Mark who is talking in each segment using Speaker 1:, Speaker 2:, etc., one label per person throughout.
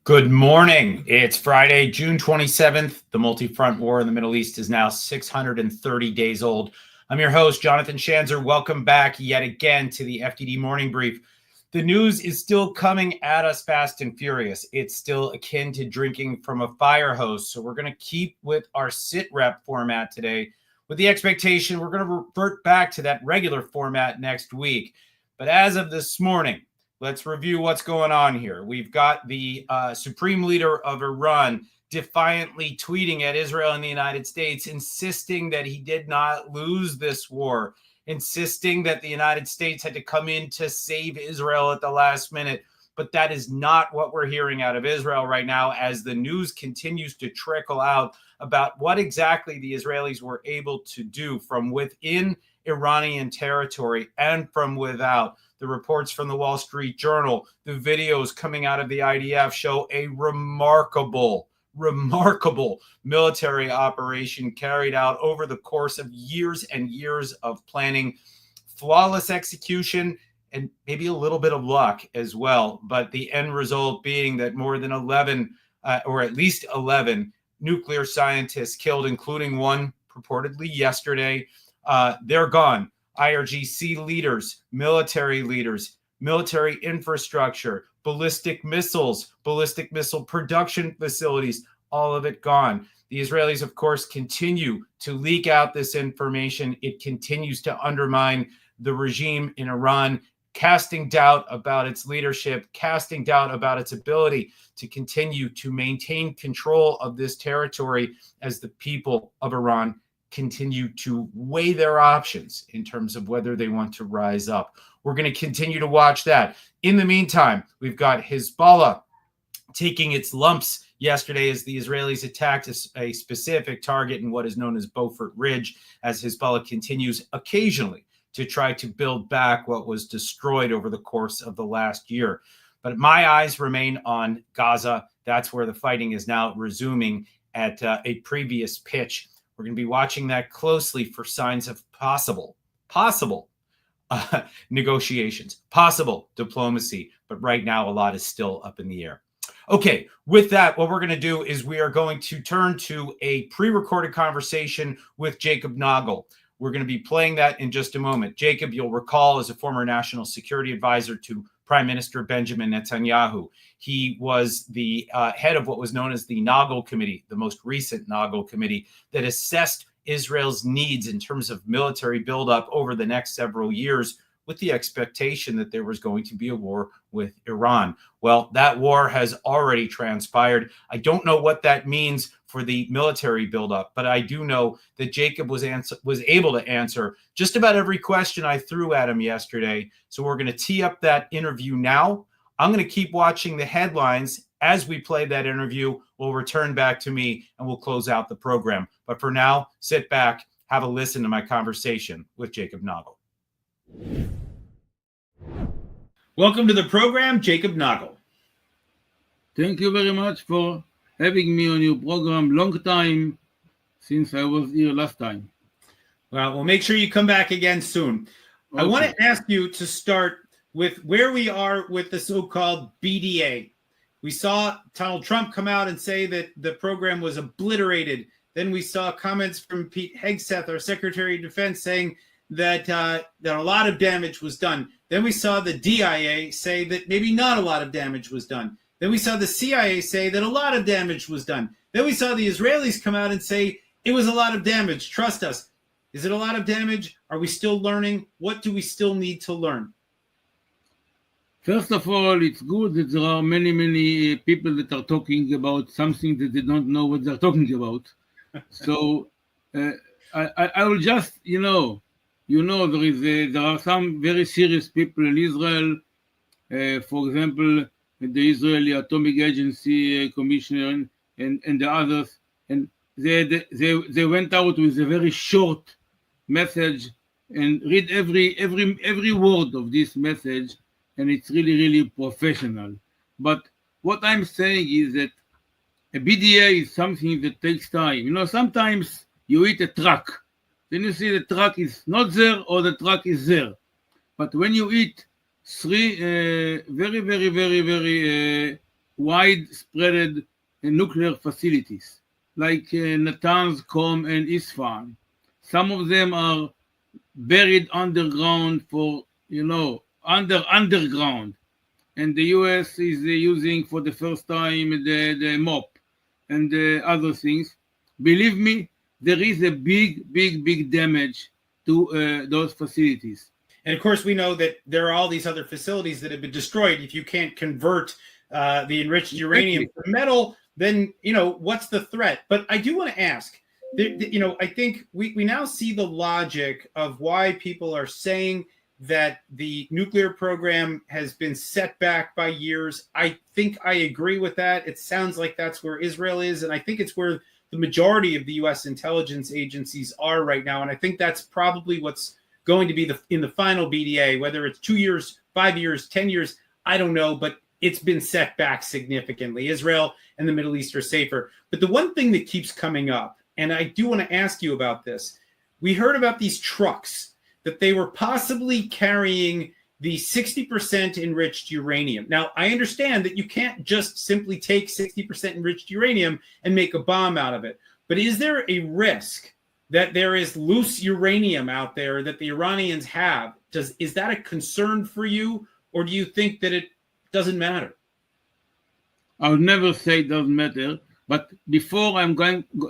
Speaker 1: Good morning. It's Friday, June 27th. The multi-front war in the Middle East is now 630 days old. I'm your host, Jonathan Schanzer. Welcome back yet again to the FDD Morning Brief. The news is still coming at us fast and furious. It's still akin to drinking from a fire hose. So we're going to keep with our sit rep format today with the expectation we're going to revert back to that regular format next week. But as of this morning, let's review what's going on here. We've got the supreme leader of Iran defiantly tweeting at Israel and the United States, insisting that he did not lose this war, insisting that the United States had to come in to save Israel at the last minute. But that is not what we're hearing out of Israel right now, as the news continues to trickle out about what exactly the Israelis were able to do from within Iranian territory and from without. The reports from the Wall Street Journal, the videos coming out of the IDF show a remarkable military operation carried out over the course of years and years of planning, flawless execution, and maybe a little bit of luck as well. But the end result being that more than 11, or at least 11 nuclear scientists killed, including one purportedly yesterday. They're gone. IRGC leaders, military infrastructure, ballistic missile production facilities, all of it gone. The Israelis, of course, continue to leak out this information. It continues to undermine the regime in Iran, casting doubt about its leadership, casting doubt about its ability to continue to maintain control of this territory as the people of Iran continue to weigh their options in terms of whether they want to rise up. We're going to continue to watch that. In the meantime, we've got Hezbollah taking its lumps yesterday as the Israelis attacked a specific target in what is known as Beaufort Ridge, as Hezbollah continues occasionally to try to build back what was destroyed over the course of the last year. But my eyes remain on Gaza. That's where the fighting is now resuming at a previous pitch. We're going to be watching that closely for signs of possible negotiations, possible diplomacy. But right now, a lot is still up in the air. Okay, with that, what we're going to do is we are going to turn to a pre-recorded conversation with Jacob Nagel. We're going to be playing that in just a moment. Jacob, you'll recall, is a former national security advisor to Prime Minister Benjamin Netanyahu. He was the head of what was known as the Nagel Committee, the most recent Nagel Committee, that assessed Israel's needs in terms of military buildup over the next several years, with the expectation that there was going to be a war with Iran. Well, that war has already transpired. I don't know what that means for the military buildup, but I do know that Jacob was able to answer just about every question I threw at him yesterday. So we're going to tee up that interview now. I'm going to keep watching the headlines. As we play that interview, we'll return back to me and we'll close out the program. But for now, sit back, have a listen to my conversation with Jacob Nagel. Welcome to the program, Jacob Nagel.
Speaker 2: Thank you very much for having me on your program. Long time since I was here last time.
Speaker 1: Well, we'll make sure you come back again soon. Okay. I want to ask you to start with where we are with the so-called BDA. We saw Donald Trump come out and say that the program was obliterated. Then we saw comments from Pete Hegseth, our Secretary of Defense, saying that a lot of damage was done. Then we saw the DIA say that maybe not a lot of damage was done. Then we saw the CIA say that a lot of damage was done. Then we saw the Israelis come out and say it was a lot of damage. Trust us. Is it a lot of damage? Are we still learning? What do we still need to learn?
Speaker 2: First of all, it's good that there are many people that are talking about something that they don't know what they're talking about. So I will just, there are some very serious people in Israel. For example, the Israeli Atomic Agency Commissioner and the others, and they went out with a very short message and read every word of this message, and it's really, really professional. But what I'm saying is that a BDA is something that takes time. You know, sometimes you eat a truck, then you see the truck is not there or the truck is there. But when you eat three very, very, very, very widespread nuclear facilities, like Natanz, Qom, and Isfahan, some of them are buried underground for, underground. And the US is using for the first time the MOP and other things. Believe me, there is a big, big, big damage to those facilities.
Speaker 1: And of course, we know that there are all these other facilities that have been destroyed. If you can't convert the enriched uranium to metal, then, what's the threat? But I do want to ask, I think we now see the logic of why people are saying that the nuclear program has been set back by years. I think I agree with that. It sounds like that's where Israel is, and I think it's where the majority of the U.S. intelligence agencies are right now. And I think that's probably what's going to be in the final BDA, whether it's 2 years, 5 years, 10 years, I don't know, but it's been set back significantly. Israel and the Middle East are safer. But the one thing that keeps coming up, and I do want to ask you about this, we heard about these trucks that they were possibly carrying the 60% enriched uranium. Now, I understand that you can't just simply take 60% enriched uranium and make a bomb out of it. But is there a risk that there is loose uranium out there that the Iranians have? Is that a concern for you, or do you think that it doesn't matter?
Speaker 2: I would never say it doesn't matter. But before I'm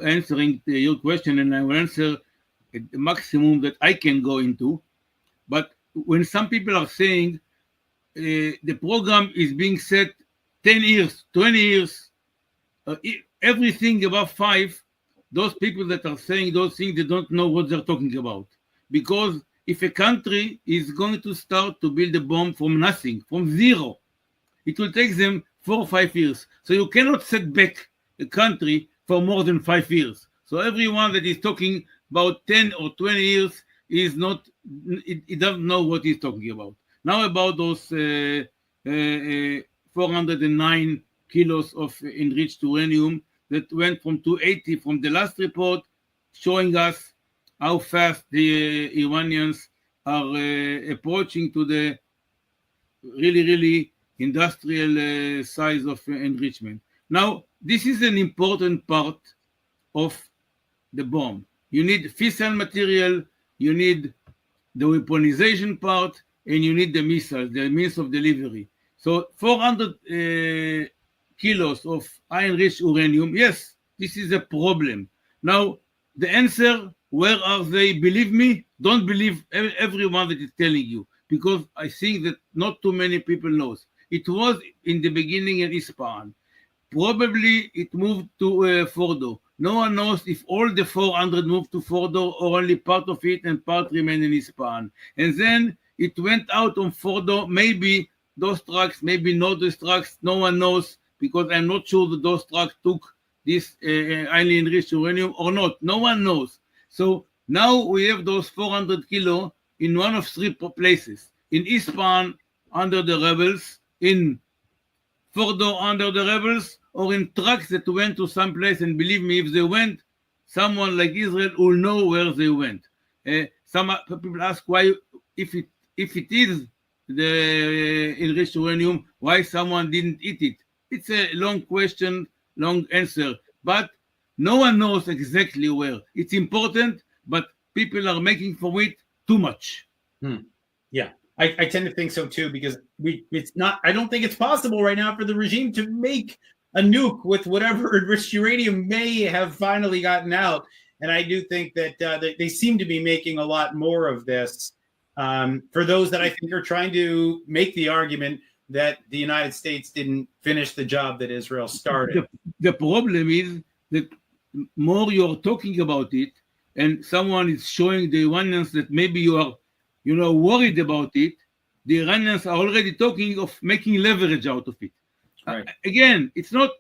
Speaker 2: answering your question, and I will answer the maximum that I can go into. But when some people are saying the program is being set 10 years, 20 years, everything above 5, those people that are saying those things, they don't know what they're talking about. Because if a country is going to start to build a bomb from nothing, from zero, it will take them 4 or 5 years. So you cannot set back a country for more than 5 years. So everyone that is talking about 10 or 20 years is not, it doesn't know what he's talking about. Now about those 409 kilos of enriched uranium that went from 280 from the last report, showing us how fast the Iranians are approaching to the really, really industrial size of enrichment. Now, this is an important part of the bomb. You need fissile material, you need the weaponization part, and you need the missiles, the means of delivery. So 400 kilos of high-enriched uranium, yes, this is a problem. Now, the answer, where are they? Believe me, don't believe everyone that is telling you, because I think that not too many people knows. It was in the beginning in Isfahan. Probably it moved to Fordo. No one knows if all the 400 moved to Fordo or only part of it and part remained in Isfahan. And then it went out on Fordo. Maybe those trucks, maybe not those trucks. No one knows, because I'm not sure that those trucks took this highly enriched uranium or not. No one knows. So now we have those 400 kilo in one of 3 places. In Isfahan under the rebels, in Fordo under the rebels, or in trucks that went to some place. And believe me, if they went, someone like Israel will know where they went. Some people ask why, if it is the enriched uranium, why someone didn't eat it. It's a long question, long answer, but no one knows exactly where. It's important, but people are making for it too much.
Speaker 1: Yeah. I tend to think so too, because I don't think it's possible right now for the regime to make a nuke with whatever enriched uranium may have finally gotten out. And I do think that they seem to be making a lot more of this. For those that I think are trying to make the argument that the United States didn't finish the job that Israel started.
Speaker 2: The problem is that more you're talking about it, and someone is showing the Iranians that maybe you are worried about it, the Iranians are already talking of making leverage out of it. Right. Again, it's not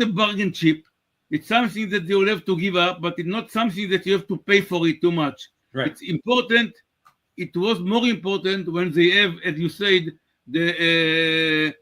Speaker 2: a bargain chip. It's something that they will have to give up, but it's not something that you have to pay for it too much. Right. It's important. It was more important when they have, as you said, the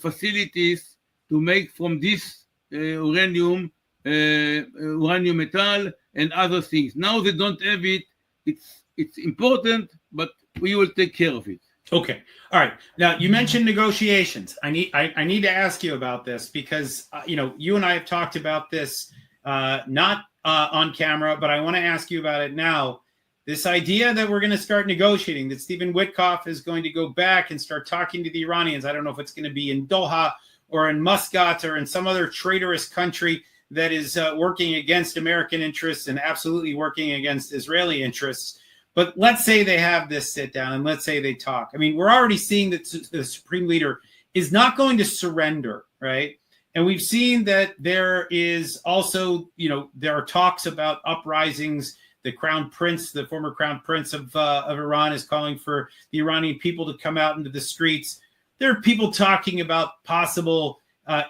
Speaker 2: facilities to make from this uranium metal and other things. Now they don't have it. It's important, but we will take care of it.
Speaker 1: Okay. All right. Now you mentioned negotiations. I need to ask you about this because you and I have talked about this not on camera, but I want to ask you about it now. This idea that we're going to start negotiating, that Stephen Witkoff is going to go back and start talking to the Iranians. I don't know if it's going to be in Doha or in Muscat or in some other traitorous country that is working against American interests and absolutely working against Israeli interests. But let's say they have this sit down and let's say they talk. I mean, we're already seeing that the supreme leader is not going to surrender, right? And we've seen that there is also, there are talks about uprisings. The crown prince, the former crown prince of Iran, is calling for the Iranian people to come out into the streets. There are people talking about possible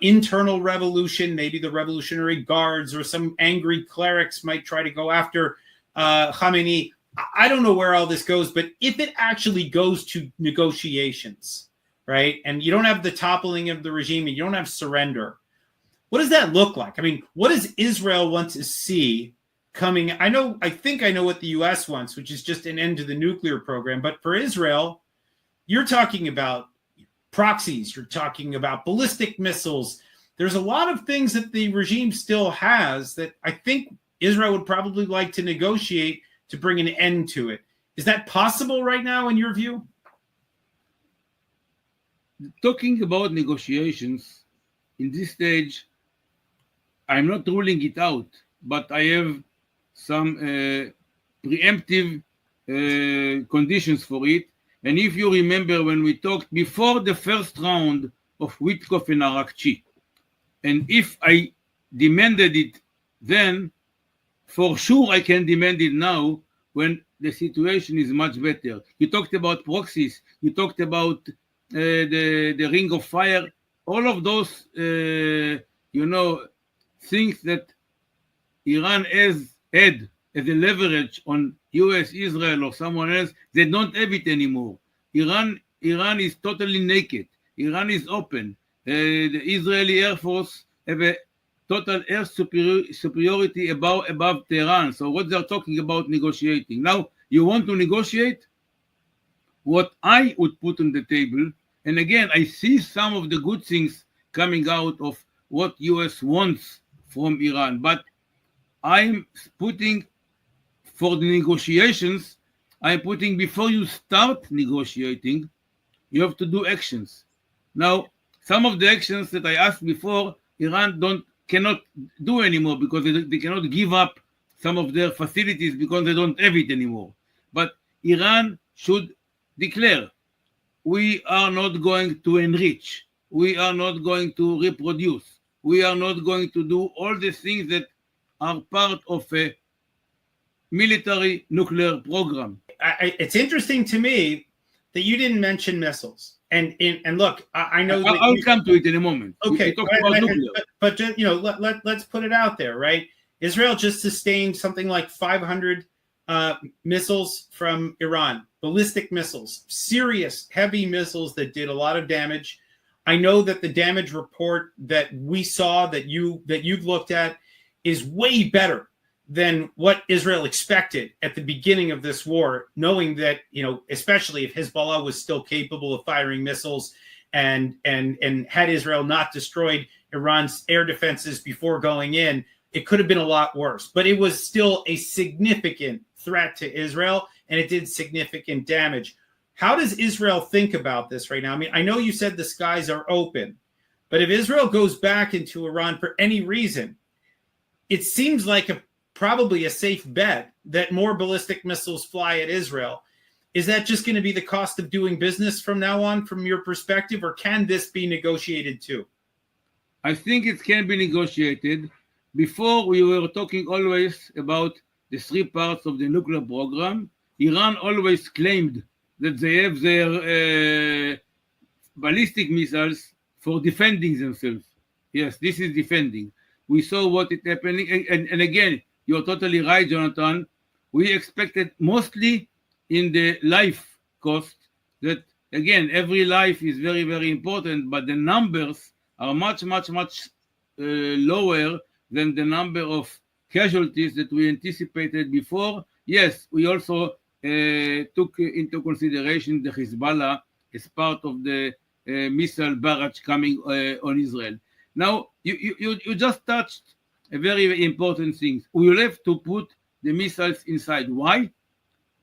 Speaker 1: internal revolution. Maybe the Revolutionary Guards or some angry clerics might try to go after Khamenei. I don't know where all this goes, but if it actually goes to negotiations, right, and you don't have the toppling of the regime and you don't have surrender, what does that look like? I mean, what does Israel want to see coming? I think I know what the U.S. wants, which is just an end to the nuclear program. But for Israel, you're talking about proxies. You're talking about ballistic missiles. There's a lot of things that the regime still has that I think Israel would probably like to negotiate to bring an end to it. Is that possible right now in your view?
Speaker 2: Talking about negotiations in this stage, I'm not ruling it out, but I have some preemptive conditions for it. And if you remember when we talked before the first round of Witkoff and Arakchi, and if I demanded it then, for sure I can demand it now when the situation is much better. You talked about proxies, you talked about the ring of fire, all of those, things that Iran had as a leverage on US, Israel, or someone else, they don't have it anymore. Iran is totally naked. Iran is open. The Israeli Air Force have a total air superiority above Tehran. So what they're talking about negotiating. Now, you want to negotiate? What I would put on the table, and again, I see some of the good things coming out of what US wants from Iran, but I'm putting for the negotiations, I'm putting before you start negotiating, you have to do actions. Now, some of the actions that I asked before, Iran cannot do anymore because they cannot give up some of their facilities because they don't have it anymore. But Iran should declare, we are not going to enrich, we are not going to reproduce, we are not going to do all the things that are part of a military nuclear program.
Speaker 1: It's interesting to me that you didn't mention missiles. And look, I know that
Speaker 2: I'll come to it in a moment.
Speaker 1: Okay, but let's put it out there, right? Israel just sustained something like 500 missiles from Iran, ballistic missiles, serious heavy missiles that did a lot of damage. I know that the damage report that we saw that you've looked at is way better than what Israel expected at the beginning of this war, knowing that, especially if Hezbollah was still capable of firing missiles and had Israel not destroyed Iran's air defenses before going in, it could have been a lot worse. But it was still a significant threat to Israel, and it did significant damage. How does Israel think about this right now? I mean, I know you said the skies are open, but if Israel goes back into Iran for any reason, it seems like probably a safe bet that more ballistic missiles fly at Israel. Is that just going to be the cost of doing business from now on, from your perspective, or can this be negotiated too?
Speaker 2: I think it can be negotiated. Before, we were talking always about the three parts of the nuclear program. Iran always claimed that they have their ballistic missiles for defending themselves. Yes, this is defending. We saw what is happening. And again, you're totally right, Jonathan. We expected mostly in the life cost that again, every life is very, very important, but the numbers are much, much, much lower than the number of casualties that we anticipated before. Yes, we also took into consideration the Hezbollah as part of the missile barrage coming on Israel. Now, you just touched a very, very important thing. We will have to put the missiles inside. Why?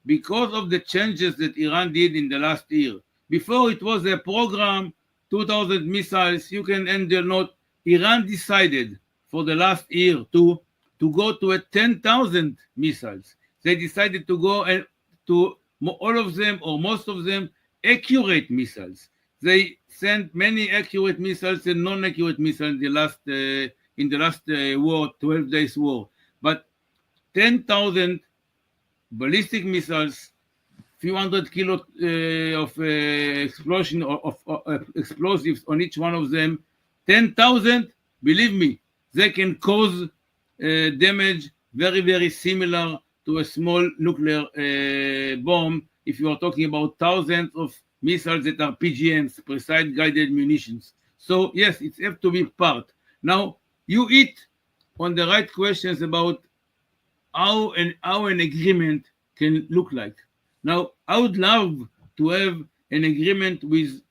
Speaker 2: Because of the changes that Iran did in the last year. Before it was a program, 2,000 missiles, you can end your note. Iran decided for the last year to go to a 10,000 missiles. They decided to go to all of them or most of them accurate missiles. They sent many accurate missiles and non-accurate missiles in the last war, 12 days war. But 10,000 ballistic missiles, few hundred kilo of explosion of explosives on each one of them, 10,000, believe me, they can cause damage very, very similar to a small nuclear bomb if you are talking about thousands of missiles that are PGMs, precise guided munitions. So yes, it has to be part. Now, you hit on the right questions about how an agreement can look like. Now, I would love to have an agreement with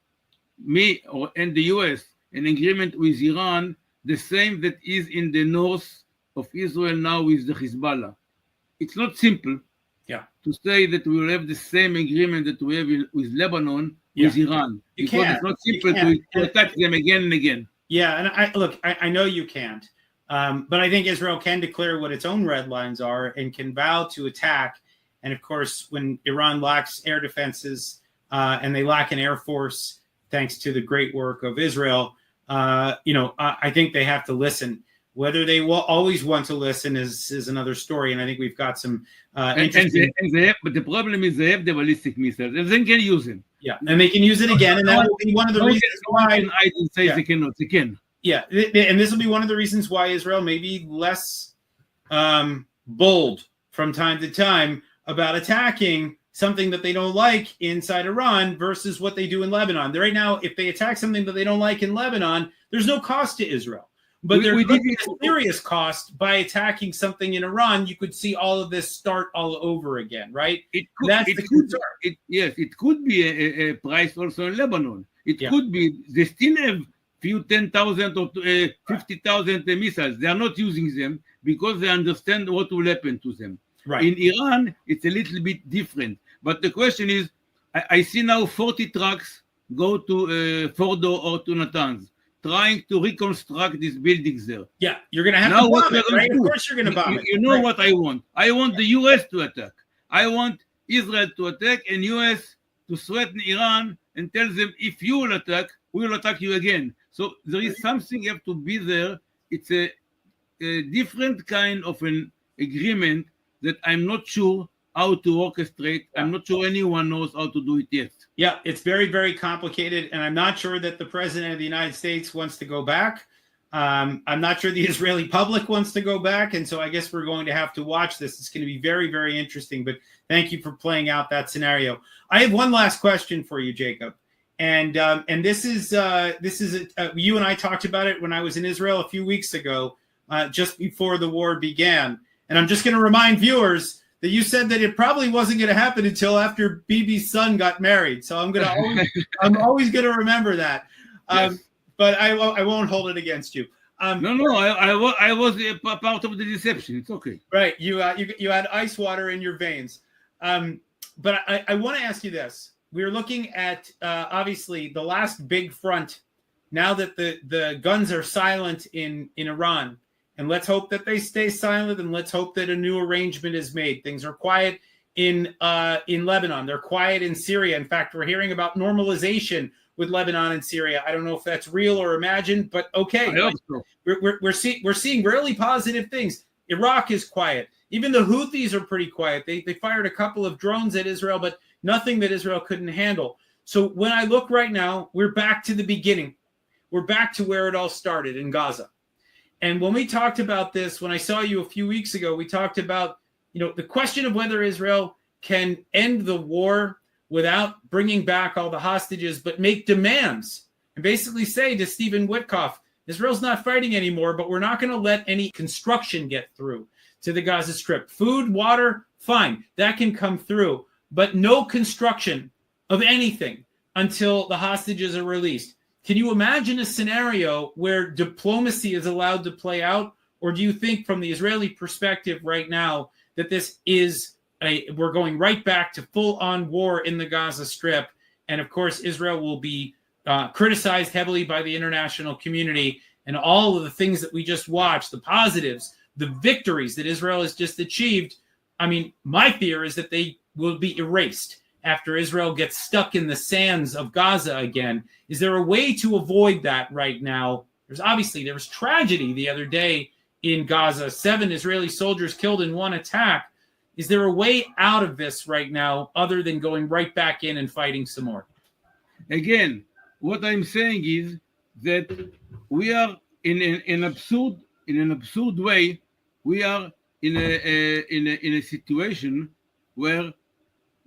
Speaker 2: me and the US, an agreement with Iran, the same that is in the north of Israel now with the Hezbollah. It's not simple to say that we will have the same agreement that we have with Lebanon with Iran. Because it's not simple to attack them again and again.
Speaker 1: Yeah, and I know you can't. But I think Israel can declare what its own red lines are and can vow to attack. And of course, when Iran lacks air defenses and they lack an air force, thanks to the great work of Israel, I think they have to listen. Whether they will always want to listen is another story. And I think we've got some interesting.
Speaker 2: But the problem is they have the ballistic missiles and they can use them.
Speaker 1: Yeah, and they can use it again. And that will be one of the reasons why.
Speaker 2: I didn't say they cannot. They can.
Speaker 1: Yeah, and this will be one of the reasons why Israel may be less bold from time to time about attacking something that they don't like inside Iran versus what they do in Lebanon. Right now, if they attack something that they don't like in Lebanon, there's no cost to Israel. But there could be a serious cost by attacking something in Iran. You could see all of this start all over again, right?
Speaker 2: It could be a price also in Lebanon. It could be, they still have few 10,000 or 50,000 missiles. They are not using them because they understand what will happen to them.
Speaker 1: Right.
Speaker 2: In Iran, it's a little bit different. But the question is, I see now 40 trucks go to Fordo or to Natanz, trying to reconstruct these buildings there.
Speaker 1: Yeah, you're going to have to bomb it, right? Of course you're going to bomb it.
Speaker 2: You know what I want? I want the US to attack. I want Israel to attack and US to threaten Iran and tell them, if you will attack, we will attack you again. So there is something you have to be there. It's a different kind of an agreement that I'm not sure how to orchestrate. I'm not sure anyone knows how to do it yet.
Speaker 1: Yeah, it's very, very complicated. And I'm not sure that the president of the United States wants to go back. I'm not sure the Israeli public wants to go back. And so I guess we're going to have to watch this. It's going to be very, very interesting. But thank you for playing out that scenario. I have one last question for you, Jacob. And this is you and I talked about it when I was in Israel a few weeks ago, just before the war began. And I'm just going to remind viewers that you said that it probably wasn't going to happen until after Bibi's son got married. So I'm always going to remember that.
Speaker 2: Yes.
Speaker 1: But I won't hold it against you.
Speaker 2: I was a part of the deception. It's okay.
Speaker 1: Right. You had ice water in your veins. But I want to ask you this. We're looking at, obviously, the last big front now that the guns are silent in Iran. And let's hope that they stay silent, and let's hope that a new arrangement is made. Things are quiet in Lebanon. They're quiet in Syria. In fact, we're hearing about normalization with Lebanon and Syria. I don't know if that's real or imagined, but okay.
Speaker 2: I hope so.
Speaker 1: We're seeing really positive things. Iraq is quiet. Even the Houthis are pretty quiet. They fired a couple of drones at Israel, but nothing that Israel couldn't handle. So when I look right now, we're back to the beginning. We're back to where it all started in Gaza. And when we talked about this, when I saw you a few weeks ago, we talked about, the question of whether Israel can end the war without bringing back all the hostages, but make demands and basically say to Stephen Witkoff, Israel's not fighting anymore, but we're not going to let any construction get through to the Gaza Strip. Food, water, fine, that can come through, but no construction of anything until the hostages are released. Can you imagine a scenario where diplomacy is allowed to play out? Or do you think from the Israeli perspective right now that this is we're going right back to full-on war in the Gaza Strip? And of course, Israel will be criticized heavily by the international community, and all of the things that we just watched, the positives, the victories that Israel has just achieved. I mean, my fear is that they will be erased after Israel gets stuck in the sands of Gaza again. Is there a way to avoid that right now? There was tragedy the other day in Gaza, 7 Israeli soldiers killed in one attack. Is there a way out of this right now other than going right back in and fighting some more?
Speaker 2: Again, what I'm saying is that we are in an absurd way. We are in a situation where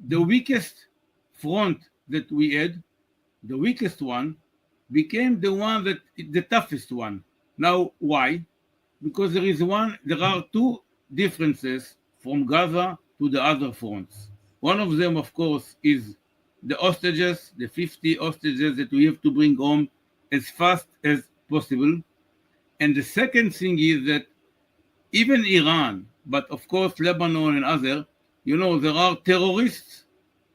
Speaker 2: the weakest front that we had, the weakest one, became the toughest one. Now, why? Because there are two differences from Gaza to the other fronts. One of them, of course, is the hostages, the 50 hostages that we have to bring home as fast as possible. And the second thing is that even Iran, but of course Lebanon and others, there are terrorists,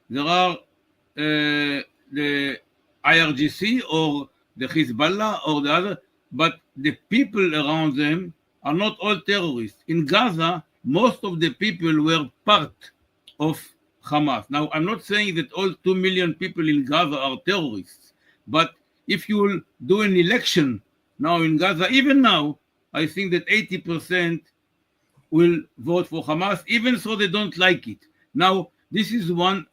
Speaker 2: there are the IRGC or the Hezbollah or the other, but the people around them are not all terrorists. In Gaza, most of the people were part of Hamas. Now, I'm not saying that all 2 million people in Gaza are terrorists, but if you will do an election now in Gaza, even now, I think that 80% will vote for Hamas, even so they don't like it. Now, this is one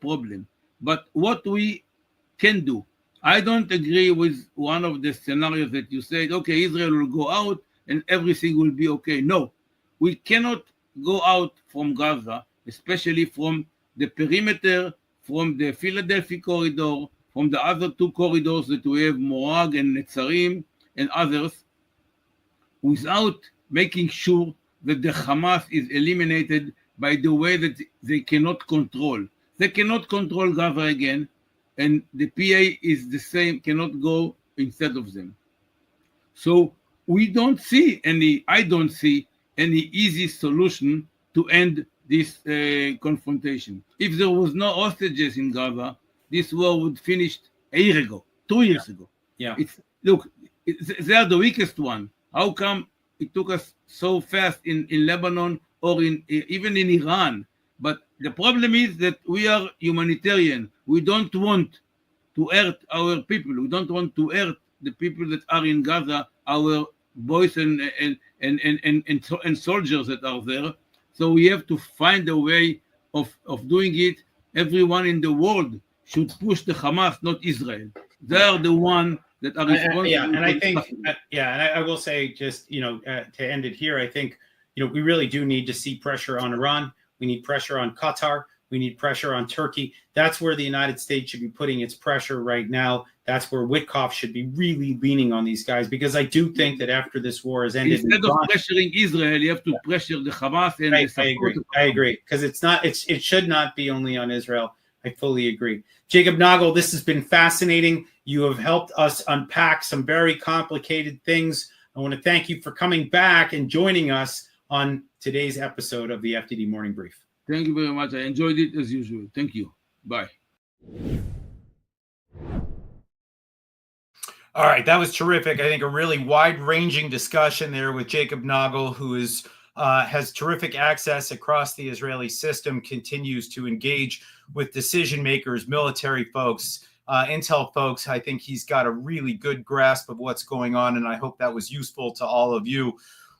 Speaker 2: problem. But what we can do, I don't agree with one of the scenarios that you said, okay, Israel will go out and everything will be okay. No, we cannot go out from Gaza, especially from the perimeter, from the Philadelphia corridor, from the other 2 corridors that we have, Morag and Netzarim and others, without making sure that the Hamas is eliminated by the way that they cannot control. They cannot control Gaza again, and the PA is the same, cannot go instead of them. So I don't see any easy solution to end this confrontation. If there was no hostages in Gaza, this war would finish a year ago, 2 years ago.
Speaker 1: Yeah.
Speaker 2: They are the weakest one. How come it took us so fast in Lebanon or even in Iran? But the problem is that we are humanitarian. We don't want to hurt our people. We don't want to hurt the people that are in Gaza, our boys and soldiers that are there. So we have to find a way of doing it. Everyone in the world should push the Hamas, not Israel. They are the one that are responsible.
Speaker 1: And I think, and I will say, just to end it here, I think we really do need to see pressure on Iran. We need pressure on Qatar. We need pressure on Turkey. That's where the United States should be putting its pressure right now. That's where Witkoff should be really leaning on these guys, because I do think that after this war is ended,
Speaker 2: instead of pressuring Israel, you have to pressure the Hamas. And
Speaker 1: I agree, because it should not be only on Israel. I fully agree. Jacob Nagel, this has been fascinating. You have helped us unpack some very complicated things. I want to thank you for coming back and joining us on today's episode of the FDD Morning Brief.
Speaker 2: Thank you very much. I enjoyed it as usual. Thank you. Bye.
Speaker 1: All right, that was terrific. I think a really wide-ranging discussion there with Jacob Nagel, who has terrific access across the Israeli system, continues to engage with decision makers, military folks, intel folks. I think he's got a really good grasp of what's going on, and I hope that was useful to all of you.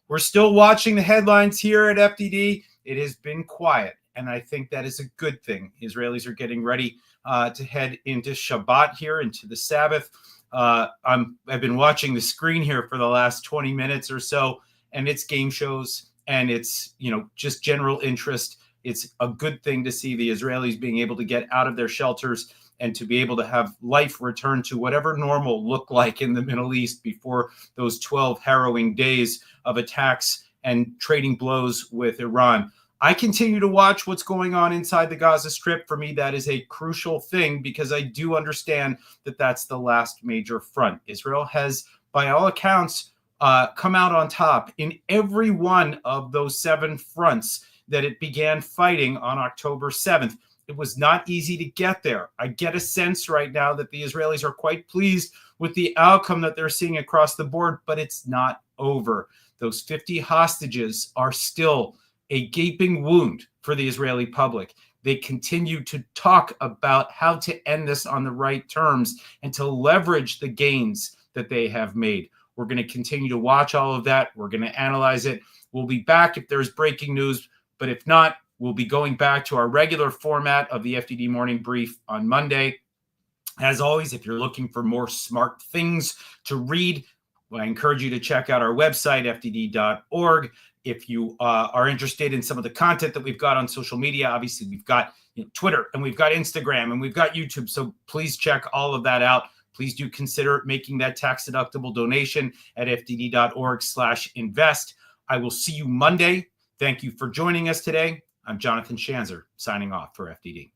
Speaker 1: We're still watching the headlines here at FDD. It has been quiet, and I think that is a good thing. Israelis are getting ready to head into Shabbat here, into the Sabbath. I've been watching the screen here for the last 20 minutes or so, and it's game shows and it's just general interest It's a good thing to see the Israelis being able to get out of their shelters and to be able to have life return to whatever normal looked like in the Middle East before those 12 harrowing days of attacks and trading blows with Iran. I continue to watch what's going on inside the Gaza Strip. For me, that is a crucial thing because I do understand that that's the last major front. Israel has, by all accounts, come out on top in every one of those 7 fronts that it began fighting on October 7th. It was not easy to get there. I get a sense right now that the Israelis are quite pleased with the outcome that they're seeing across the board, but it's not over. Those 50 hostages are still a gaping wound for the Israeli public. They continue to talk about how to end this on the right terms and to leverage the gains that they have made. We're going to continue to watch all of that. We're going to analyze it. We'll be back if there's breaking news, but if not, we'll be going back to our regular format of the FDD Morning Brief on Monday. As always, if you're looking for more smart things to read, I encourage you to check out our website, fdd.org. If you are interested in some of the content that we've got on social media, obviously we've got Twitter and we've got Instagram and we've got YouTube. So please check all of that out. Please do consider making that tax-deductible donation at fdd.org/invest. I will see you Monday. Thank you for joining us today. I'm Jonathan Schanzer, signing off for FDD.